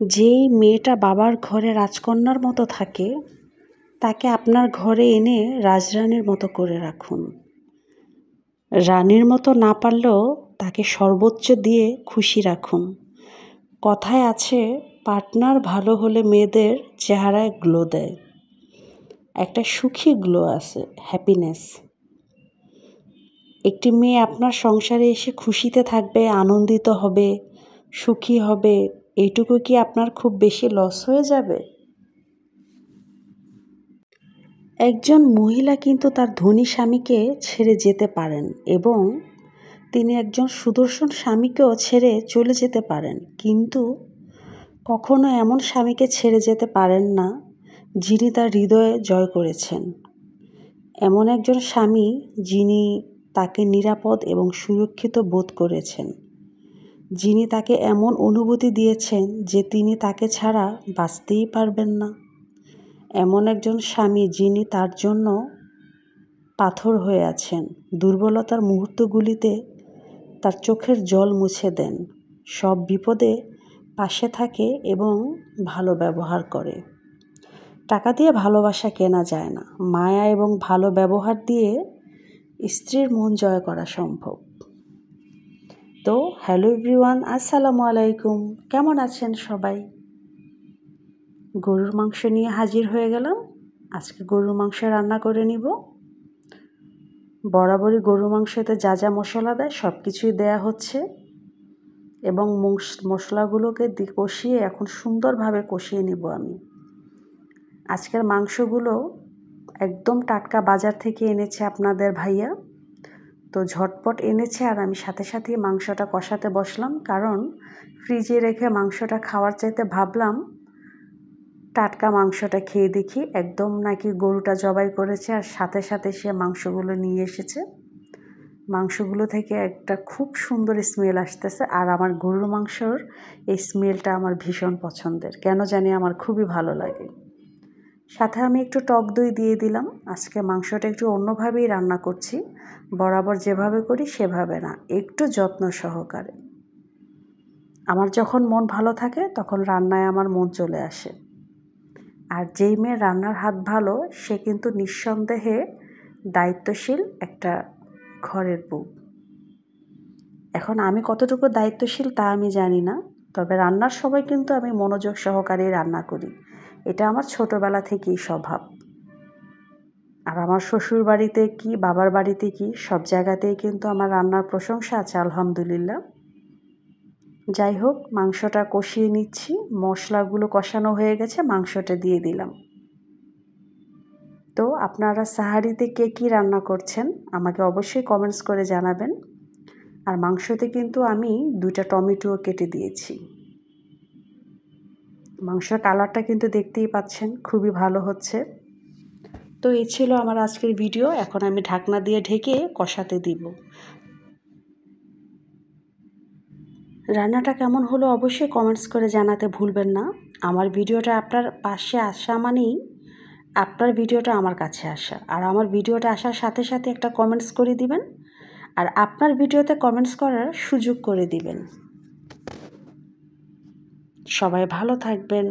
যেই মেয়েটা বাবার ঘরে রাজকন্যার মতো থাকে তাকে আপনার ঘরে এনে রাজরানীর মতো করে রাখুন। রানীর মতো না পারলেও তাকে সর্বোচ্চ দিয়ে খুশি রাখুন। কথায় আছে, পার্টনার ভালো হলে মেয়েদের চেহারায় গ্লো দেয়। একটা সুখী গ্লো আছে, হ্যাপিনেস। একটি মেয়ে আপনার সংসারে এসে খুশিতে থাকবে, আনন্দিত হবে, সুখী হবে, এইটুকু কি আপনার খুব বেশি লস হয়ে যাবে? একজন মহিলা কিন্তু তার ধনী স্বামীকে ছেড়ে যেতে পারেন এবং তিনি একজন সুদর্শন স্বামীকেও ছেড়ে চলে যেতে পারেন, কিন্তু কখনো এমন স্বামীকে ছেড়ে যেতে পারেন না যিনি তার হৃদয়ে জয় করেছেন। এমন একজন স্বামী যিনি তাকে নিরাপদ এবং সুরক্ষিত বোধ করেছেন, যিনি তাকে এমন অনুভূতি দিয়েছেন যে তিনি তাকে ছাড়া বাঁচতেই পারবেন না। এমন একজন স্বামী যিনি তার জন্য পাথর হয়ে আছেন, দুর্বলতার মুহূর্তগুলিতে তার চোখের জল মুছে দেন, সব বিপদে পাশে থাকে এবং ভালো ব্যবহার করে। টাকা দিয়ে ভালোবাসা কেনা যায় না, মায়া এবং ভালো ব্যবহার দিয়ে স্ত্রীর মন জয় করা সম্ভব। তো হ্যালো এভরিওয়ান, আসসালামু আলাইকুম। কেমন আছেন সবাই? গরুর মাংস নিয়ে হাজির হয়ে গেলাম। আজকে গরুর মাংস রান্না করে নিব। বরাবরই গরুর মাংসতে যা যা মশলা দেয় সব কিছুই দেয়া হচ্ছে এবং মশলাগুলোকে কষিয়ে এখন সুন্দরভাবে কষিয়ে নিব আমি। আজকের মাংসগুলো একদম টাটকা বাজার থেকে এনেছে আপনাদের ভাইয়া। তো ঝটপট এনেছে আর আমি সাথে সাথেই মাংসটা কষাতে বসলাম, কারণ ফ্রিজে রেখে মাংসটা খাওয়ার চাইতে ভাবলাম টাটকা মাংসটা খেয়ে দেখি। একদম নাকি গরুটা জবাই করেছে আর সাথে সাথে সে মাংসগুলো নিয়ে এসেছে। মাংসগুলো থেকে একটা খুব সুন্দর স্মেল আসতেছে আর আমার গরুর মাংসর এই স্মেলটা আমার ভীষণ পছন্দের, কেন জানি আমার খুবই ভালো লাগে। সাথে আমি একটু টক দই দিয়ে দিলাম। আজকে মাংসটা একটু অন্যভাবেই রান্না করছি, বরাবর যেভাবে করি সেভাবে না, একটু যত্ন সহকারে। আমার যখন মন ভালো থাকে তখন রান্নায় আমার মন চলে আসে। আর যেই মেয়ের রান্নার হাত ভালো সে কিন্তু নিঃসন্দেহে দায়িত্বশীল একটা ঘরের বউ। এখন আমি কতটুকু দায়িত্বশীল তা আমি জানি না, তবে রান্নার সময় কিন্তু আমি মনোযোগ সহকারে রান্না করি। এটা আমার ছোটোবেলা থেকেই স্বভাব। আর আমার শ্বশুর বাড়িতে কি বাবার বাড়িতে কি সব জায়গাতেই কিন্তু আমার রান্নার প্রশংসা আছে, আলহামদুলিল্লাহ। যাই হোক, মাংসটা কষিয়ে নিচ্ছি। মশলাগুলো কষানো হয়ে গেছে, মাংসটা দিয়ে দিলাম। তো আপনারা সাহারিতে কে কী রান্না করছেন আমাকে অবশ্যই কমেন্টস করে জানাবেন। আর মাংসতে কিন্তু আমি 2টা টমেটোও কেটে দিয়েছি। মাংসের কালারটা কিন্তু দেখতেই পাচ্ছেন, খুবই ভালো হচ্ছে। তো এই ছিল আমার আজকের ভিডিও। এখন আমি ঢাকনা দিয়ে ঢেকে কষাতে দিব। রান্নাটা কেমন হলো অবশ্যই কমেন্টস করে জানাতে ভুলবেন না। আমার ভিডিওটা আপনার পাশে আসা মানেই আপনার ভিডিওটা আমার কাছে আসা, আর আমার ভিডিওটা আসার সাথে সাথে একটা কমেন্টস করে দিবেন, আর আপনার ভিডিওতে কমেন্টস করার সুযোগ করে দিবেন। সবাই ভালো থাকবেন।